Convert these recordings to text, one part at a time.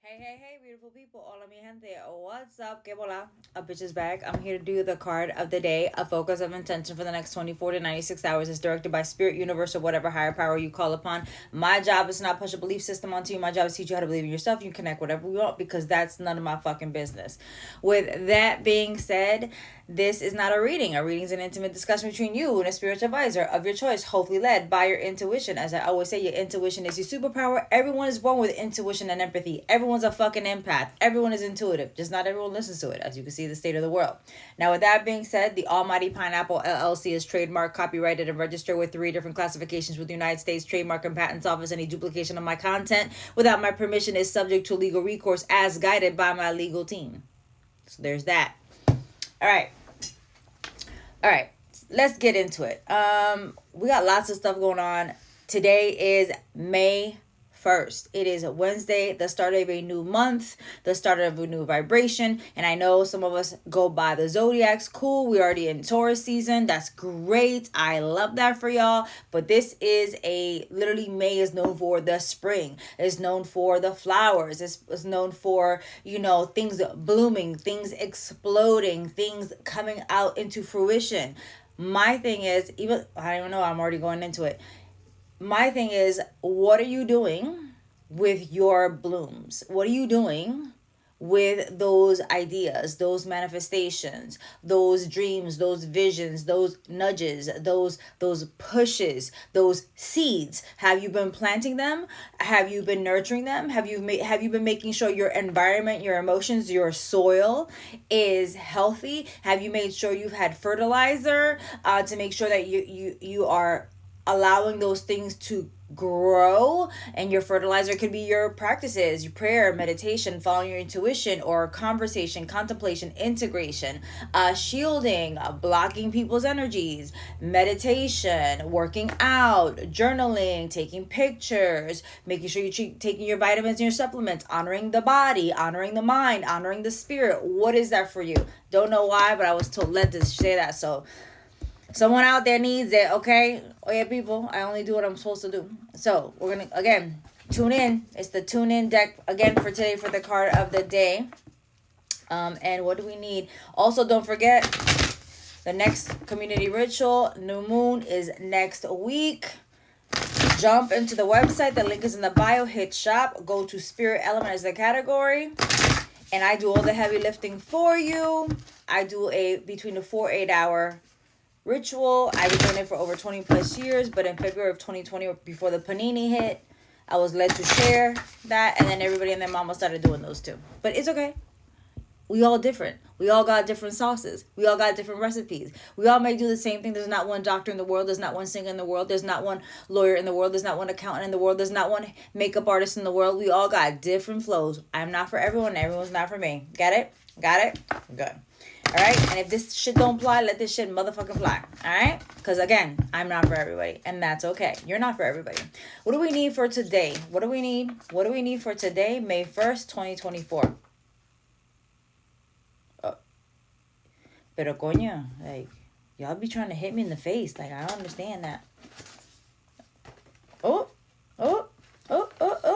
Hey, beautiful people. Hola, mi gente. What's up? Que bola? A bitch is back. I'm here to do the card of the day. A focus of intention for the next 24 to 96 hours is directed by spirit, universe, or whatever higher power you call upon. My job is to not push a belief system onto you. My job is to teach you how to believe in yourself. You connect whatever you want because that's none of my fucking business. With that being said, this is not a reading. A reading is an intimate discussion between you and a spiritual advisor of your choice, hopefully led by your intuition. As I always say, your intuition is your superpower. Everyone is born with intuition and empathy. Everyone's a fucking empath. Everyone is intuitive. Just not everyone listens to it, as you can see the state of the world. Now, with that being said, the Almighty Pineapple LLC is trademarked, copyrighted, and registered with 3 different classifications with the United States Trademark and Patents Office. Any duplication of my content without my permission is subject to legal recourse as guided by my legal team. So there's that. All right, let's get into it. We got lots of stuff going on. Today is May 1st. It is Wednesday, the start of a new month, the start of a new vibration. And I know some of us go by the zodiacs. Cool. We're already in Taurus season. That's great. I love that for y'all. But this is literally May is known for the spring. It's known for the flowers. It's known for, things blooming, things exploding, things coming out into fruition. My thing is, I don't even know, I'm already going into it. My thing is, what are you doing with your blooms? What are you doing with those ideas, those manifestations, those dreams, those visions, those nudges, those pushes, those seeds? Have you been planting them? Have you been nurturing them? Have you been making sure your environment, your emotions, your soil is healthy? Have you made sure you've had fertilizer to make sure that you are allowing those things to grow? And your fertilizer could be your practices, your prayer, meditation, following your intuition, or conversation, contemplation, integration, shielding, blocking people's energies, meditation, working out, journaling, taking pictures, making sure you're taking your vitamins and your supplements, honoring the body, honoring the mind, honoring the spirit. What is that for you? Don't know why, but I was told led to say that. So someone out there needs it, okay? Oh yeah, people, I only do what I'm supposed to do. So we're gonna again tune in. It's the tune in deck again for today for the card of the day. And what do we need? Also, don't forget the next community ritual new moon is next week. Jump into the website. The link is in the bio. Hit shop. Go to Spirit Element as the category. And I do all the heavy lifting for you. I do between the 4-8 hour ritual. I've been doing it for over 20 plus years, but in February of 2020, before the panini hit, I was led to share that, and then everybody and their mama started doing those too. But it's okay. We all different. We all got different sauces. We all got different recipes. We all may do the same thing. There's not one doctor in the world. There's not one singer in the world. There's not one lawyer in the world. There's not one accountant in the world. There's not one makeup artist in the world. We all got different flows. I'm not for everyone. Everyone's not for me. Get it? Got it? Good. All right, and if this shit don't fly, let this shit motherfucking fly. All right, because again, I'm not for everybody, and that's okay. You're not for everybody. What do we need for today? What do we need for today, May 1st, 2024? Pero coño, like, y'all be trying to hit me in the face. Like, I don't understand that. Oh,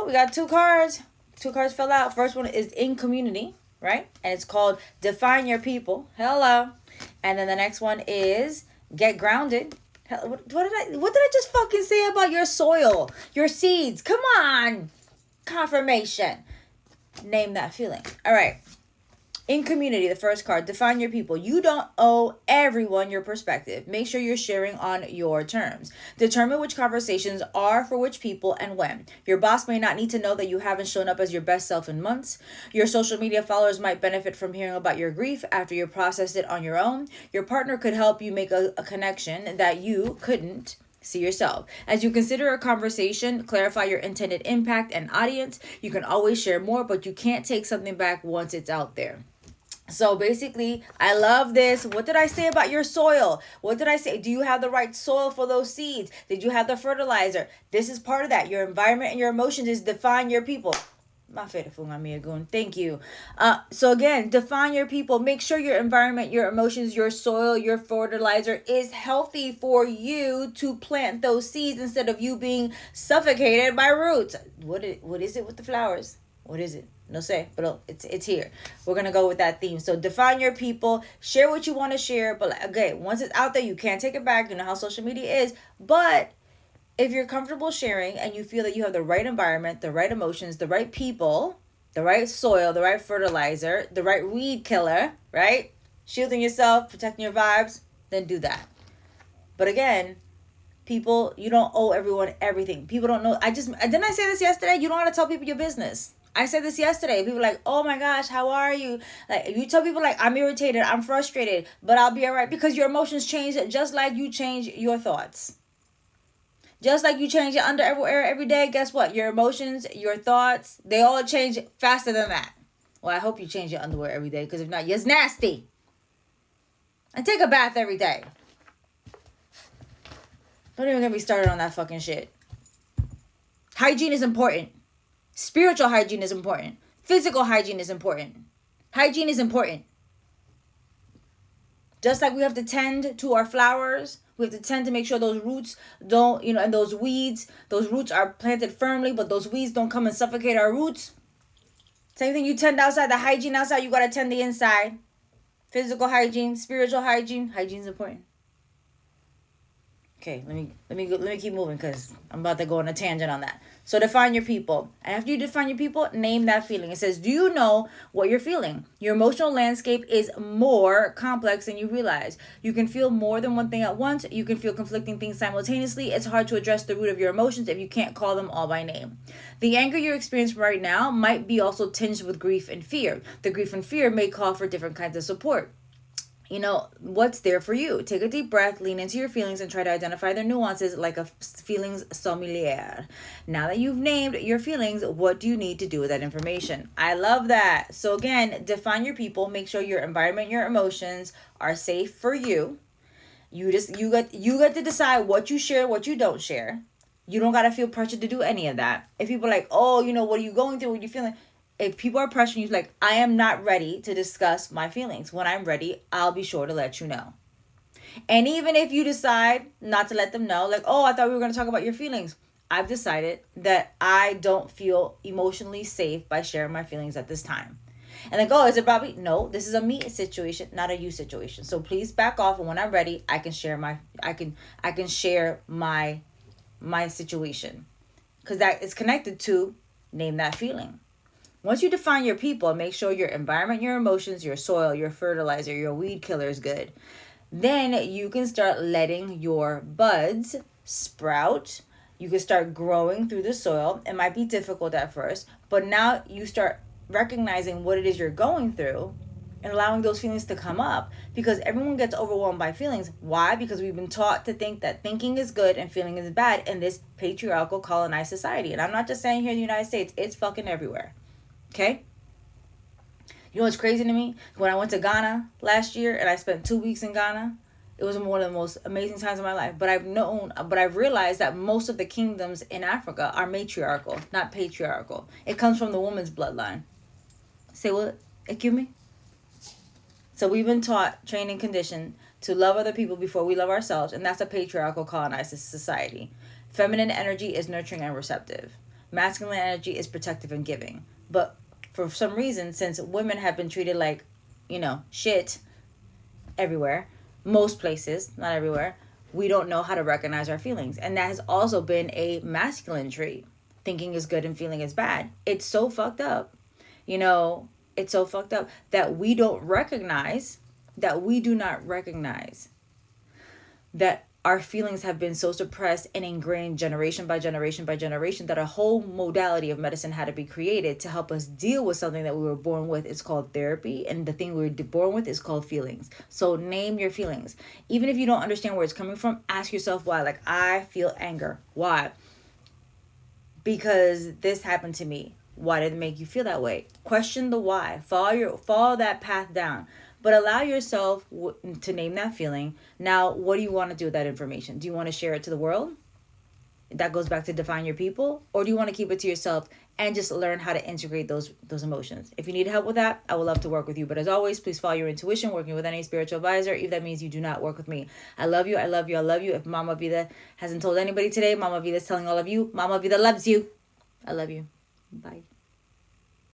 we got 2 cards. 2 cards fell out. First one is in community, right? And it's called Define Your People. Hello. And then the next one is Get Grounded. What did I just fucking say about your soil, your seeds? Come on. Confirmation. Name that feeling. All right. In community, the first card, define your people. You don't owe everyone your perspective. Make sure you're sharing on your terms. Determine which conversations are for which people and when. Your boss may not need to know that you haven't shown up as your best self in months. Your social media followers might benefit from hearing about your grief after you processed it on your own. Your partner could help you make a connection that you couldn't see yourself. As you consider a conversation, clarify your intended impact and audience. You can always share more, but you can't take something back once it's out there. So basically, I love this. What did I say about your soil? What did I say? Do you have the right soil for those seeds? Did you have the fertilizer? This is part of that. Your environment and your emotions is define your people. Thank you. So again, define your people. Make sure your environment, your emotions, your soil, your fertilizer is healthy for you to plant those seeds instead of you being suffocated by roots. What is it with the flowers? What is it? No sé, but it's here. We're gonna go with that theme. So define your people, share what you want to share, but okay, once it's out there, you can't take it back. You know how social media is. But if you're comfortable sharing and you feel that you have the right environment, the right emotions, the right people, the right soil, the right fertilizer, the right weed killer, right? Shielding yourself, protecting your vibes, then do that. But again, people, you don't owe everyone everything. People don't know. Didn't I say this yesterday? You don't want to tell people your business. I said this yesterday. People like, oh my gosh, how are you? Like, you tell people like, I'm irritated, I'm frustrated, but I'll be all right, because your emotions change just like you change your thoughts. Just like you change your underwear every day, guess what? Your emotions, your thoughts, they all change faster than that. Well, I hope you change your underwear every day, because if not, you're nasty. And take a bath every day. Don't even get me started on that fucking shit. Hygiene is important. Spiritual hygiene is important. Physical hygiene is important. Hygiene is important. Just like we have to tend to our flowers, we have to tend to make sure those roots don't, and those weeds, those roots are planted firmly, but those weeds don't come and suffocate our roots. Same thing, you tend outside, the hygiene outside, you got to tend the inside. Physical hygiene, spiritual hygiene. Hygiene is important. Okay, let me keep moving, because I'm about to go on a tangent on that. So define your people. And after you define your people, name that feeling. It says, do you know what you're feeling? Your emotional landscape is more complex than you realize. You can feel more than one thing at once. You can feel conflicting things simultaneously. It's hard to address the root of your emotions if you can't call them all by name. The anger you're experiencing right now might be also tinged with grief and fear. The grief and fear may call for different kinds of support. What's there for you. Take a deep breath, lean into your feelings, and try to identify their nuances like a feelings sommelier. Now that you've named your feelings, what do you need to do with that information? I love that. So again, define your people. Make sure your environment, your emotions are safe for you. You get to decide what you share, what you don't share. You don't got to feel pressured to do any of that. If people are like, oh, what are you going through? What are you feeling? If people are pressuring you, like, I am not ready to discuss my feelings. When I'm ready, I'll be sure to let you know. And even if you decide not to let them know, like, oh, I thought we were going to talk about your feelings. I've decided that I don't feel emotionally safe by sharing my feelings at this time. And like, oh, is it about me? No, this is a me situation, not a you situation. So please back off. And when I'm ready, I can share my situation. Because that is connected to name that feeling. Once you define your people, make sure your environment, your emotions, your soil, your fertilizer, your weed killer is good. Then you can start letting your buds sprout. You can start growing through the soil. It might be difficult at first, but now you start recognizing what it is you're going through and allowing those feelings to come up, because everyone gets overwhelmed by feelings. Why? Because we've been taught to think that thinking is good and feeling is bad in this patriarchal colonized society. And I'm not just saying here in the United States, it's fucking everywhere. Okay? You know what's crazy to me? When I went to Ghana last year and I spent 2 weeks in Ghana, it was one of the most amazing times of my life. But I've realized that most of the kingdoms in Africa are matriarchal, not patriarchal. It comes from the woman's bloodline. Say what? Excuse me? So we've been taught, trained, and conditioned to love other people before we love ourselves, and that's a patriarchal colonized society. Feminine energy is nurturing and receptive. Masculine energy is protective and giving. But for some reason, since women have been treated like, shit everywhere, most places, not everywhere, we don't know how to recognize our feelings. And that has also been a masculine trait. Thinking is good and feeling is bad. It's so fucked up. It's so fucked up that we do not recognize that our feelings have been so suppressed and ingrained generation by generation by generation that a whole modality of medicine had to be created to help us deal with something that we were born with. It's called therapy, and the thing we were born with is called feelings. So name your feelings. Even if you don't understand where it's coming from, ask yourself why. Like, I feel anger. Why? Because this happened to me. Why did it make you feel that way? Question the why. Follow that path down. But allow yourself to name that feeling. Now, what do you want to do with that information? Do you want to share it to the world? That goes back to define your people. Or do you want to keep it to yourself and just learn how to integrate those emotions? If you need help with that, I would love to work with you. But as always, please follow your intuition, working with any spiritual advisor, if that means you do not work with me. I love you. I love you. I love you. If Mama Vida hasn't told anybody today, Mama Vida is telling all of you, Mama Vida loves you. I love you. Bye.